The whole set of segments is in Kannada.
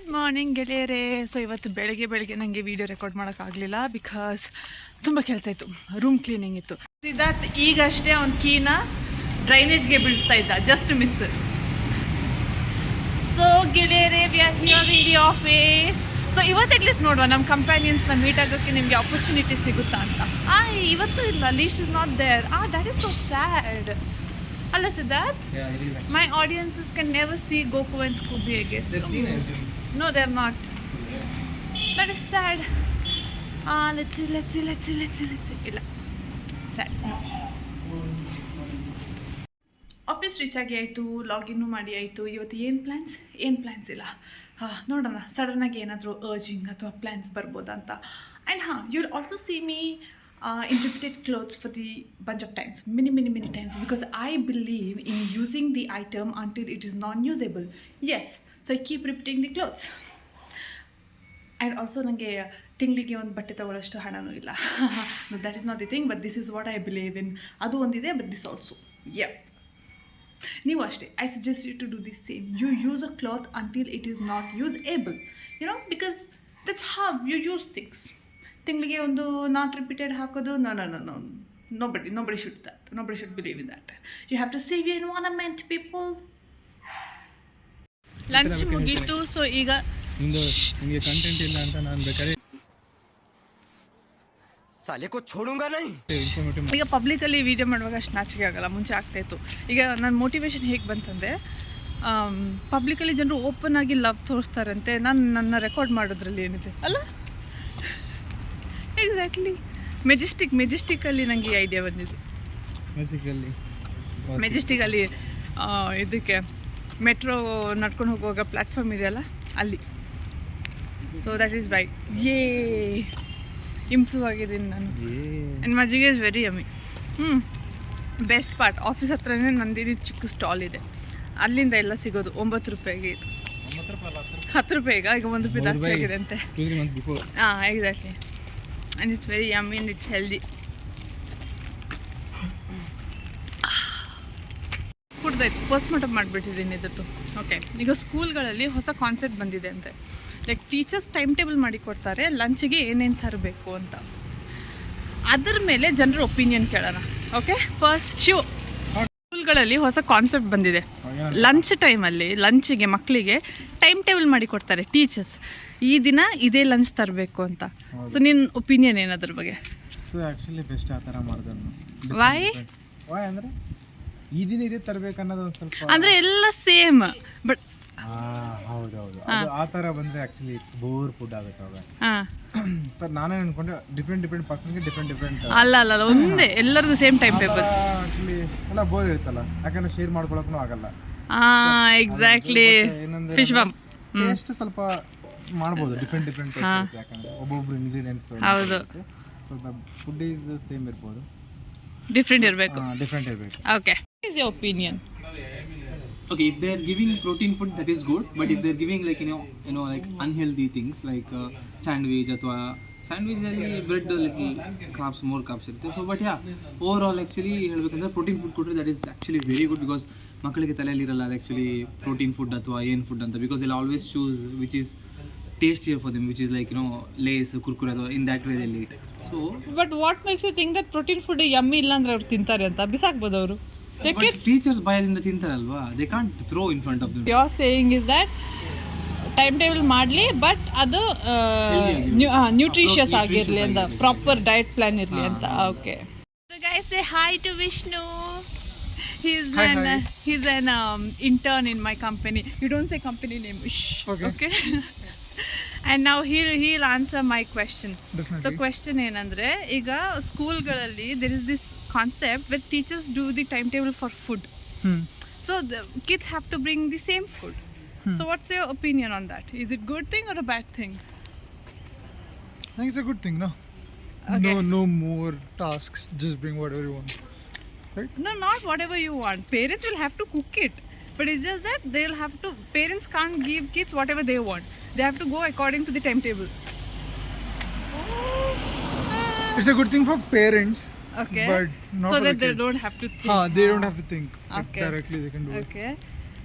ಗುಡ್ ಮಾರ್ನಿಂಗ್ ಗೆಳೆಯರೇ. ಸೊ ಇವತ್ತು ಬೆಳಗ್ಗೆ ನನಗೆ ವಿಡಿಯೋ ರೆಕಾರ್ಡ್ ಮಾಡೋಕ್ಕಾಗಲಿಲ್ಲ ಬಿಕಾಸ್ ತುಂಬ ಕೆಲಸ ಇತ್ತು. ರೂಮ್ ಕ್ಲೀನಿಂಗ್ ಇತ್ತು. ಸಿದ್ಧಾರ್ಥ್ ಈಗಷ್ಟೇ ಅವ್ನ ಕೀನ ಡ್ರೈನೇಜ್ಗೆ ಬೀಳಿಸ್ತಾ ಇದ್ದ, ಜಸ್ಟ್ ಮಿಸ್. ಸೊ ಗೆಳೆಯರೇ, we are here in the office. So ಇವತ್ತು ಅಟ್ಲೀಸ್ಟ್ ನೋಡುವ ನಮ್ಮ ಕಂಪ್ಯಾನಿಯನ್ಸ್ನ ಮೀಟ್ ಆಗೋಕ್ಕೆ ನಿಮಗೆ ಆಪರ್ಚುನಿಟಿ ಸಿಗುತ್ತಾ ಅಂತ. ಇವತ್ತು ಇಲ್ಲ, least is not there. That is so sad. ಅಲ್ಲ Siddharth, my audiences can never see Goku and Scooby, I guess. No, they're not. That is sad. Let's see. ಇಲ್ಲ, sad. ಆಫೀಸ್ ರೀಚ್ ಆಗಿ ಆಯಿತು, ಲಾಗಿನ್ನು ಮಾಡಿ ಆಯಿತು. ಇವತ್ತು ಏನು ಪ್ಲ್ಯಾನ್ಸ್ ಇಲ್ಲ. ನೋಡೋಣ ಸಡನ್ನಾಗಿ ಏನಾದರೂ ಅರ್ಜಿಂಗ್ ಅಥವಾ ಪ್ಲ್ಯಾನ್ಸ್ ಬರ್ಬೋದಾ ಅಂತ. And you will also see me in repeated clothes for the bunch of times, many times, because I believe in using the item until it is non-usable. Yes, so I keep repeating the clothes. And also ನನಗೆ ತಿಂಗಳಿಗೆ ಒಂದು ಬಟ್ಟೆ ತಗೊಳ್ಳೋಷ್ಟು ಹಣನೂ ಇಲ್ಲ. No, that is not the thing, but this is what I believe in. ಅದು ಒಂದಿದೆ, but this also. Yeah. ನೀವು ಅಷ್ಟೇ, I suggest you to do the same. You use a cloth until it is not usable, because that's how you use things. ತಿಂಗಳಿಗೆ ಒಂದು ನಾಟ್ ರಿಪೀಟೆಡ್ ಹಾಕೋದು, no, nobody should believe in that. You have to save your environment, people. Lunch ಮುಗೀತು. ಸೊ ಈಗ ನಿಮಗೆ ಕಂಟೆಂಟ್ ಇಲ್ಲ ಅಂತ ನಾನು ಬೇಕಾದ್ರೆ ಈಗ ಪಬ್ಲಿಕಲ್ಲಿ ವೀಡಿಯೋ ಮಾಡುವಾಗ ಅಷ್ಟು ನಾಚಿಕೆ ಆಗಲ್ಲ, ಮುಂಚೆ ಆಗ್ತಾಯಿತ್ತು. ಈಗ ನನ್ನ ಮೋಟಿವೇಶನ್ ಹೇಗೆ ಬಂತಂದರೆ, ಪಬ್ಲಿಕಲ್ಲಿ ಜನರು ಓಪನ್ ಆಗಿ ಲವ್ ತೋರಿಸ್ತಾರಂತೆ, ನಾನು ನನ್ನ ರೆಕಾರ್ಡ್ ಮಾಡೋದ್ರಲ್ಲಿ ಏನಿದೆ ಅಲ್ಲ. ಎಕ್ಸಾಕ್ಟ್ಲಿ, ಮೆಜೆಸ್ಟಿಕಲ್ಲಿ ನನಗೆ ಐಡಿಯಾ ಬಂದಿದೆ. ಮೆಜೆಸ್ಟಿಕಲ್ಲಿ ಇದಕ್ಕೆ ಮೆಟ್ರೋ ನಡ್ಕೊಂಡು ಹೋಗುವಾಗ ಪ್ಲ್ಯಾಟ್ಫಾರ್ಮ್ ಇದೆಯಲ್ಲ, ಅಲ್ಲಿ. So that is by improve ಆಗಿದ್ದೀನಿ ನಾನು. ಆ್ಯಂಡ್ ಮಜ್ಜಿಗೆ is very yummy. Best part, office ಹತ್ರನೇ ನಂದಿದ್ದು ಚಿಕ್ಕ ಸ್ಟಾಲ್ ಇದೆ, ಅಲ್ಲಿಂದ ಎಲ್ಲ ಸಿಗೋದು 9 ರೂಪಾಯಿಗೆ. ಇದು 10 ರೂಪಾಯಿ ಈಗ 1 ರೂಪಾಯಿ ಜಾಸ್ತಿ ಆಗಿದೆ ಅಂತೆ. Exactly. And it's very yummy and it's healthy. ಕುಡ್ದಾಯ್ತು, ಪೋಸ್ಟ್ಮಾರ್ಟಮ್ ಮಾಡಿಬಿಟ್ಟಿದ್ದೀನಿ ಇದ್ದು. ಓಕೆ, ಈಗ ಸ್ಕೂಲ್ಗಳಲ್ಲಿ ಹೊಸ ಕಾನ್ಸೆಪ್ಟ್ ಬಂದಿದೆ ಅಂತೆ. ಲೈಕ್ ಟೀಚರ್ಸ್ ಟೈಮ್ ಟೇಬಲ್ ಮಾಡಿ ಕೊಡ್ತಾರೆ ಲಂಚಿಗೆ ಏನೇನು ತರಬೇಕು ಅಂತ. ಅದ್ರ ಮೇಲೆ ಜನರ ಒಪಿನಿಯನ್ ಕೇಳೋಣ. ಓಕೆ, ಫಸ್ಟ್ ಸ್ಕೂಲ್ಗಳಲ್ಲಿ ಹೊಸ ಕಾನ್ಸೆಪ್ಟ್ ಬಂದಿದೆ. ಲಂಚ್ ಟೈಮಲ್ಲಿ ಲಂಚಿಗೆ ಮಕ್ಕಳಿಗೆ ಟೈಮ್ ಟೇಬಲ್ ಮಾಡಿ ಕೊಡ್ತಾರೆ ಟೀಚರ್ಸ್. ಈ ದಿನ ಇದೇ ಲಂಚ್ ತರಬೇಕು ಅಂತ. ಸೊ ನಿನ್ನ ಒಪಿನಿಯನ್ ಏನದ್ರ ಬಗ್ಗೆ? ಸೊ ಆ್ಯಕ್ಚುಲಿ ಬೆಸ್ಟ್ ಆ ಥರ ಮಾಡಿದ್ರು. ವೈ ಅಂದರೆ ಈ ದಿನ ಇದೇ ತರಬೇಕು ಅನ್ನೋದು ಒಂದು ಸ್ವಲ್ಪ ಅಂದರೆ ಎಲ್ಲ ಸೇಮ್, ಬಟ್ ಹೌದೌದು, ಆ ಥರ ಬಂದರೆ ಆ್ಯಕ್ಚುಲಿ ಇಟ್ಸ್ ಬೋರ್ ಫುಡ್ ಆಗುತ್ತೆ ಅವಾಗ. ಸರ್ ನಾನೇ ಅನ್ಕೊಂಡೆ ಡಿಫ್ರೆಂಟ್ ಪರ್ಸನ್ಗೆ ಡಿಫ್ರೆಂಟ್ ಅಲ್ಲ ಒಂದೇ ಎಲ್ಲರಿಗೂ ಸೇಮ್ ಟೈಮ್ ಟೇಬಲ್. ಆ್ಯಕ್ಚುಲಿ ಎಲ್ಲ ಬೋರ್ ಇರುತ್ತಲ್ಲ, ಯಾಕಂದ್ರೆ ಶೇರ್ ಮಾಡ್ಕೊಳಕ್ಕೂ ಆಗಲ್ಲ. ಎಕ್ಸಾಕ್ಟ್ಲಿ. ಫಿಶ್ ಬಂಪ್ ಟೇಸ್ಟ್ ಸ್ವಲ್ಪ ಮಾಡ್ಬೋದು, ಡಿಫ್ರೆಂಟ್ ಯಾಕಂದ್ರೆ ಒಬ್ಬೊಬ್ರು ಇಂಗ್ರೀಡಿಯೆಂಟ್ಸ್. ಹೌದು. So the food is same ಇರ್ಬೋದು, ಡಿಫ್ರೆಂಟ್ ಇರಬೇಕು. Okay, is your opinion? Okay, if they are giving protein food, that is good, but if they are giving like like unhealthy things like sandwich athwa sandwich alli bread little carbs, more carbs irutte. So but yeah, overall actually helbekandre protein food kodre that is actually very good, because makkalige taleyalli iralla actually protein food athwa ಏನು food anta, because they'll always choose which is tastier for them, which is like Lay's, Kurkure, in that way they'll eat. So but what makes you think that protein food yummy illa andre ಅವರು ತಿಂತಾರೆ ಅಂತ? ಬಿಸಾಕ್ಬೋದು ಅವರು. ಟೀಚರ್ಸ್ ಬಾಯದಿಂದ ತಿಂತಾರಲ್ವಾ, they can't throw in front of them. You are saying is that time table ಮಾಡಲಿ, ಬಟ್ ಅದು ನ್ಯೂಟ್ರಿಷಿಯಸ್ ಆಗಿರಲಿ ಅಂತ, ಪ್ರಾಪರ್ ಡಯಟ್ ಪ್ಲಾನ್ ಇರಲಿ ಅಂತ. Okay, so guys, say hi to Vishnu. He's an intern in my company. You don't say company name. Okay. And now he'll answer my question. Definitely. So question ಏನಂದ್ರೆ, ಈಗ ಸ್ಕೂಲ್ಗಳಲ್ಲಿ there is this concept where teachers do the timetable for food. So the kids have to bring the same food. So what's your opinion on that? Is it good thing or a bad thing? I think it's a good thing, no? Okay. No more tasks, just bring whatever you want, right? No, not whatever you want. Parents will have to cook it. But it's just that they'll have to, parents can't give kids whatever they want. They have to go according to the timetable. It's a good thing for parents. Okay. But not so for that the they kids. don't have to think. They don't have to think. Okay. Directly they can do it. Okay.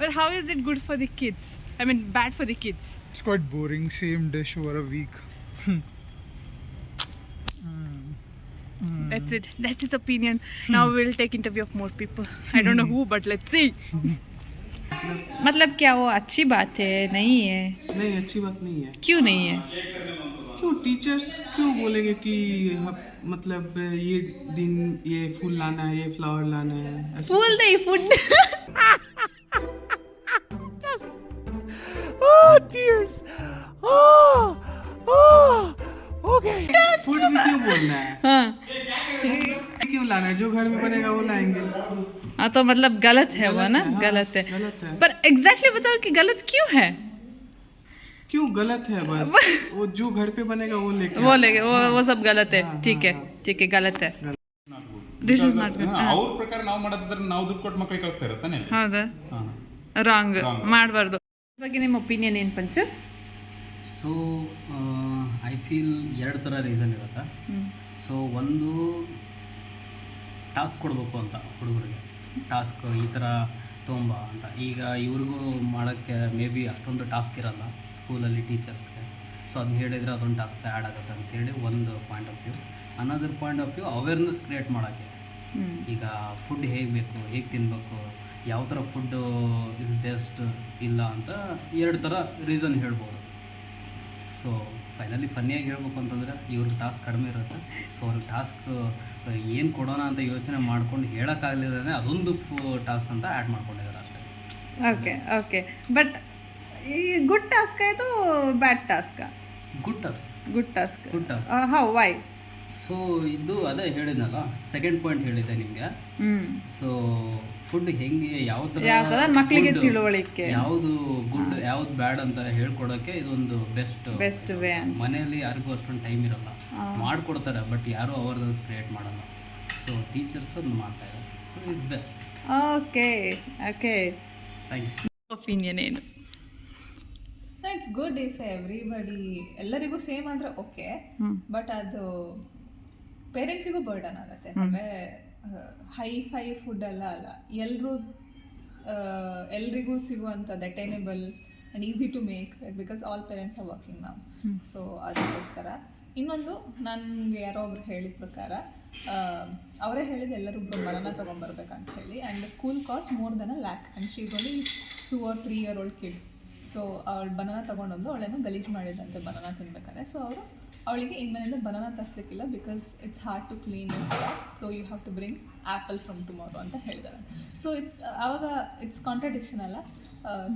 But how is it good for the kids? I mean, bad for the kids. It's quite boring, same dish over a week. That's his opinion. Now we'll take interview of more people. I don't know who, but let's see. मतलब क्या वो अच्छी बात है? नहीं है? नहीं, अच्छी बात नहीं है। क्यों नहीं है? क्यों टीचर्स क्यों बोलेंगे कि मतलब ये दिन ये फूल लाना है, ये फ्लावर लाना है, ऐसे फूल नहीं, फूड. फूड भी क्यों बोलना है, हाँ. क्यों लाना है, जो घर में बनेगा वो लाएंगे। हाँ तो मतलब गलत है वो ना, हाँ, गलत है. गलत है। पर एग्जैक्टली बताओ कि गलत क्यों है? क्यों गलत है? बस वो जो घर पे बनेगा वो लेके वो लेके वो सब गलत है. हाँ, ठीक है, हाँ. ठीक है, गलत है. This is not good. ಅವ್ರ ಪ್ರಕಾರ ನಾವು ಮಾಡೋದಿದ್ರೆ ನಾವು ದುಡ್ಡು ಕೊಟ್ಟು ಮಕ್ಕಳಿಗೆ ಕಳಿಸ್ತಾ ಇರತ್ತಾನೆ. ಹೌದಾ? ರಾಂಗ್ ಮಾಡಬಾರ್ದು. ಬಗ್ಗೆ ನಿಮ್ಮ ಒಪಿನಿಯನ್ ಏನು ಪಂಚು? ಸೊ ಐ ಫೀಲ್ ಎರಡು ಥರ ರೀಸನ್ ಇರುತ್ತೆ. ಸೊ ಒಂದು ಟಾಸ್ಕ್ ಕೊಡಬೇಕು ಅಂತ ಹುಡುಗರಿಗೆ, ಟಾಸ್ಕ್ ಈ ಥರ ತೊಗೊಂಬ ಅಂತ. ಈಗ ಇವ್ರಿಗೂ ಮಾಡೋಕ್ಕೆ ಮೇ ಬಿ ಅಷ್ಟೊಂದು ಟಾಸ್ಕ್ ಇರಲ್ಲ ಸ್ಕೂಲಲ್ಲಿ ಟೀಚರ್ಸ್ಗೆ. ಸೊ ಅದನ್ನ ಹೇಳಿದರೆ ಅದೊಂದು ಟಾಸ್ಕ್ ಆ್ಯಡ್ ಆಗುತ್ತೆ ಅಂತೇಳಿ ಒಂದು point of view. Another point of view awareness create ಮಾಡೋಕ್ಕೆ. ಈಗ ಫುಡ್ ಹೇಗೆ ಬೇಕು, ಹೇಗೆ ತಿನ್ನಬೇಕು, ಯಾವ ಥರ ಫುಡ್ಡು ಇಸ್ ಬೆಸ್ಟ್ ಇಲ್ಲ ಅಂತ ಎರಡು ಥರ ರೀಸನ್ ಹೇಳ್ಬೋದು. ಸೊ ಫೈನಲಿ ಫನ್ನಿಯಾಗಿ ಹೇಳ್ಬೇಕು ಅಂತಂದರೆ ಇವ್ರಿಗೆ ಟಾಸ್ಕ್ ಕಡಿಮೆ ಇರುತ್ತೆ. ಸೊ ಅವ್ರಿಗೆ ಟಾಸ್ಕ್ ಏನು ಕೊಡೋಣ ಅಂತ ಯೋಚನೆ ಮಾಡ್ಕೊಂಡು ಹೇಳೋಕ್ಕಾಗಲಿಲ್ಲದೇ ಅದೊಂದು ಟಾಸ್ಕ್ ಅಂತ ಆ್ಯಡ್ ಮಾಡ್ಕೊಂಡಿದ್ದಾರೆ ಅಷ್ಟೇ. Okay okay. ಬಟ್ ಈ ಗುಡ್ ಟಾಸ್ಕ್ ಆಯಿತು, bad task? Good task. Good task. Good task. How why? So ಇದು ಅದೇ ಹೇಳಿದ್ನಲ್ಲ, ಸೆಕೆಂಡ್ ಪಾಯಿಂಟ್ ಹೇಳಿದ್ದೆ ನಿಮಗೆ. ಸೊ ಫುಡ್ ಹೆಂಗೆ ಯಾವ ಥರ ಮಕ್ಕಳಿಗೆ food, ತಿಳುವಳಿಕೆ, ಯಾವುದು ಗುಡ್ ಯಾವ್ದು ಬ್ಯಾಡ್ ಅಂತ ಹೇಳ್ಕೊಡೋಕ್ಕೆ ಇದೊಂದು ಬೆಸ್ಟ್ ವೇ. ಮನೆಯಲ್ಲಿ ಯಾರಿಗೂ ಅಷ್ಟೊಂದು ಟೈಮ್ ಇರಲ್ಲ, ಮಾಡಿಕೊಡ್ತಾರೆ ಬಟ್ ಯಾರೂ ಅವರ್ದನ್ಸ್ ಕ್ರಿಯೇಟ್ ಮಾಡಲ್ಲ. ಸೊ ಟೀಚರ್ಸ್ ಅದನ್ನು ಮಾಡ್ತಾ ಇದ್ದಾರೆ. So is best. Okay okay. Thank you. Opinion ಏನು? ಇಟ್ಸ್ ಗುಡ್ ಇಫ್ ಎವ್ರಿಬಡಿ ಎಲ್ಲರಿಗೂ ಸೇಮ್ ಅಂದರೆ ಓಕೆ, ಬಟ್ ಅದು ಪೇರೆಂಟ್ಸಿಗೂ ಬರ್ಡನ್ ಆಗುತ್ತೆ. ಅಂದರೆ ಹೈ ಫುಡ್ ಎಲ್ಲ ಅಲ್ಲ, ಎಲ್ರಿಗೂ ಸಿಗುವಂಥದ್ದು attainable and easy to make, because all parents are working ನಾವು. ಸೊ ಅದಕ್ಕೋಸ್ಕರ ಇನ್ನೊಂದು ನನಗೆ ಯಾರೋ ಒಬ್ರು ಹೇಳಿದ ಪ್ರಕಾರ, ಅವರೇ ಹೇಳಿದ ಎಲ್ಲರೂ ಬನಾನ ತೊಗೊಂಬರ್ಬೇಕಂತ ಹೇಳಿ. And the school cost more than $1 lakh and she is only 2 or 3 year old kid. So ಅವಳು ಬನಾನ ತೊಗೊಂಡೋದ್ಲು, ಅವಳೇನೋ ಗಲೀಜು ಮಾಡಿದಂತೆ ಬನಾನ ತಿನ್ಬೇಕಾದ್ರೆ. ಸೊ ಅವರು ಅವಳಿಗೆ ಇನ್ಮೇಲಿಂದ ಬನಾನ ತರಿಸ್ಲಿಕ್ಕಿಲ್ಲ, because it's hard to clean it, so you have to bring apple from tomorrow ಅಂತ ಹೇಳಿದ್ದಾರೆ. ಸೊ ಆವಾಗ ಇಟ್ಸ್ ಕಾಂಟ್ರಡಿಕ್ಷನ್ ಅಲ್ಲ.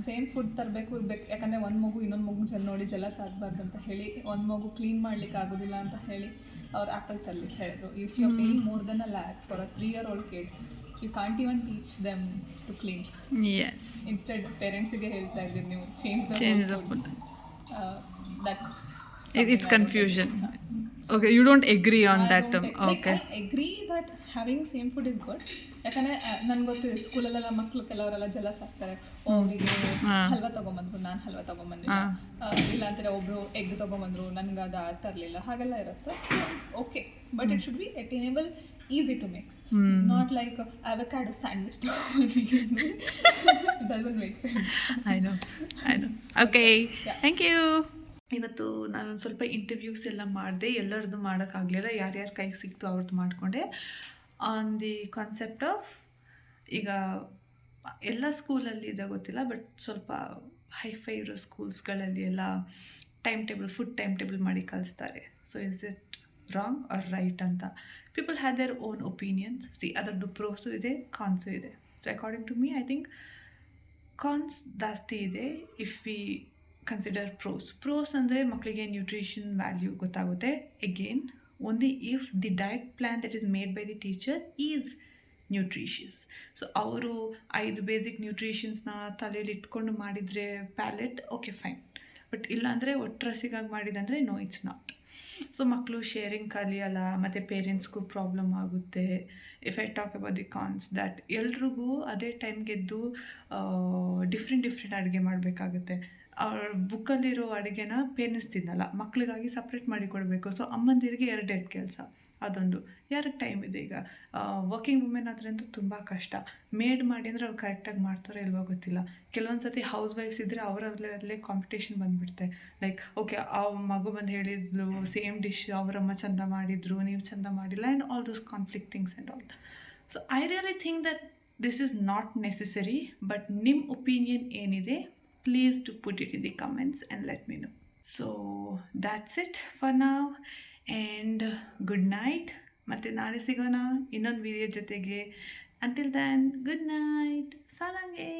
ಸೇಮ್ ಫುಡ್ ತರಬೇಕು, ಯಾಕಂದರೆ ಒಂದು ಮಗು ಇನ್ನೊಂದು ಮಗು ನೋಡಿ ಜಲಸ್ ಆಗಬಾರ್ದು ಅಂತ ಹೇಳಿ, ಒಂದು ಮಗು ಕ್ಲೀನ್ ಮಾಡ್ಲಿಕ್ಕೆ ಆಗೋದಿಲ್ಲ ಅಂತ ಹೇಳಿ ಅವ್ರು ಆ್ಯಪಲ್ ತರಲಿಕ್ಕೆ ಹೇಳಿದ್ರು. If you are paying more than $1 lakh for a 3 year old kid, you can't even teach them to clean. Yes. Instead ಪೇರೆಂಟ್ಸಿಗೆ ಹೇಳ್ತಾ ಇದ್ದೀರಿ ನೀವು change the food. That's It's confusion. Okay, you don't agree on that term. Okay. I agree that having same food is good. ಯಾಕಂದರೆ ನನಗೆ ಗೊತ್ತಿದೆ ಸ್ಕೂಲಲ್ಲೆಲ್ಲ ಮಕ್ಕಳು ಕೆಲವರೆಲ್ಲ ಜಲಸ್ ಆಗ್ತಾರೆ. ಅವರಿಗೆ ಹಲ್ವಾ ತೊಗೊಂಬಂದ್ರು, ನಾನು ಹಲ್ವಾ ತೊಗೊಂಬಂದಿಲ್ಲ, ಇಲ್ಲ ಅಂತಾರೆ ಒಬ್ಬರು ಎಗ್ ತೊಗೊಂಬಂದ್ರು, ನನಗೆ ಅದು ತರಲಿಲ್ಲ, ಹಾಗೆಲ್ಲ ಇರುತ್ತೆ. So it's okay, but it should be attainable, easy to make, not like avocado sandwich. Doesn't make sense. I know. Okay, thank you. ಇವತ್ತು ನಾನೊಂದು ಸ್ವಲ್ಪ ಇಂಟರ್ವ್ಯೂಸ್ ಎಲ್ಲ ಮಾಡಿದೆ, ಎಲ್ಲರದ್ದು ಮಾಡೋಕ್ಕಾಗಲಿಲ್ಲ, ಯಾರ್ಯಾರು ಕೈಗೆ ಸಿಕ್ತು ಅವ್ರದ್ದು ಮಾಡಿಕೊಂಡೆ. ಆನ್ ದಿ ಕಾನ್ಸೆಪ್ಟ್ ಆಫ್, ಈಗ ಎಲ್ಲ ಸ್ಕೂಲಲ್ಲಿ ಇದೆ ಗೊತ್ತಿಲ್ಲ, ಬಟ್ ಸ್ವಲ್ಪ ಹೈಫೈ ಇರೋ ಸ್ಕೂಲ್ಸ್ಗಳಲ್ಲಿ ಎಲ್ಲ ಫುಡ್ ಟೈಮ್ ಟೇಬಲ್ ಮಾಡಿ ಕಳಿಸ್ತಾರೆ. So is it wrong or right ಅಂತ people have their own opinions. ಅದರದ್ದು ಪ್ರೋಸು ಇದೆ, ಕಾನ್ಸು ಇದೆ. So according to me I think cons ಜಾಸ್ತಿ ಇದೆ ಇಫ್ ವಿ ಕನ್ಸಿಡರ್ ಪ್ರೋಸ್ ಅಂದರೆ ಮಕ್ಕಳಿಗೆ ನ್ಯೂಟ್ರಿಷನ್ ವ್ಯಾಲ್ಯೂ ಗೊತ್ತಾಗುತ್ತೆ. Again only if the diet plan that is made by the teacher is nutritious. So ಅವರು 5 ಬೇಸಿಕ್ ನ್ಯೂಟ್ರಿಷನ್ಸ್ನ ತಲೆಯಲ್ಲಿ ಇಟ್ಕೊಂಡು ಮಾಡಿದರೆ ಪ್ಯಾಲೆಟ್ ಓಕೆ ಫೈನ್, ಬಟ್ ಇಲ್ಲಾಂದರೆ ಒಟ್ಟರಸಿಗಾಗಿ ಮಾಡಿದಂದರೆ ನೋ, ಇಟ್ಸ್ ನಾಟ್. ಸೊ ಮಕ್ಕಳು ಶೇರಿಂಗ್ ಕಲಿಯಲ್ಲ, ಮತ್ತು ಪೇರೆಂಟ್ಸ್ಗೂ ಪ್ರಾಬ್ಲಮ್ ಆಗುತ್ತೆ. If I talk about the cons that ಎಲ್ರಿಗೂ ಅದೇ ಟೈಮ್ಗೆದ್ದು ಡಿಫ್ರೆಂಟ್ ಅಡುಗೆ ಮಾಡಬೇಕಾಗುತ್ತೆ. ಬುಕ್ಕಲ್ಲಿರೋ ಅಡುಗೆನ ಪೇರೆಂಟ್ಸ್ ತಿನ್ನಲ್ಲ, ಮಕ್ಳಿಗಾಗಿ ಸಪ್ರೇಟ್ ಮಾಡಿ ಕೊಡಬೇಕು. ಸೊ ಅಮ್ಮಂದಿರಿಗೆ 2 ಕೆಲಸ, ಅದೊಂದು. ಯಾರಿಗೆ ಟೈಮ್ ಇದೆ ಈಗ? ವರ್ಕಿಂಗ್ ವುಮೆನ್ ಆದ್ರಂತೂ ತುಂಬ ಕಷ್ಟ. ಮೇಡ್ ಮಾಡಿ ಅಂದರೆ ಅವ್ರು ಕರೆಕ್ಟಾಗಿ ಮಾಡ್ತಾರೋ ಇಲ್ವೋ ಗೊತ್ತಿಲ್ಲ. ಕೆಲವೊಂದು ಸತಿ ಹೌಸ್ ವೈಫ್ಸ್ ಇದ್ದರೆ ಅವರಲ್ಲೇ ಕಾಂಪಿಟೇಷನ್ ಬಂದುಬಿಡುತ್ತೆ. ಲೈಕ್ ಓಕೆ, ಆ ಮಗು ಬಂದು ಹೇಳಿದ್ಲು ಸೇಮ್ ಡಿಶ್ ಅವರಮ್ಮ ಚಂದ ಮಾಡಿದರು, ನೀವು ಚಂದ ಮಾಡಿಲ್ಲ, and all those conflict things and all. So I really think that this is not necessary. But ನಿಮ್ಮ ಒಪಿನಿಯನ್ ಏನಿದೆ, please to put it in the comments and let me know. So that's it for now and good night. ಮತ್ತು ನಾಳೆ ಸಿಗೋಣ ಇನ್ನೊಂದು ವಿಡಿಯೋ ಜೊತೆಗೆ. Until then good night, ಸಾರಂಗೆ.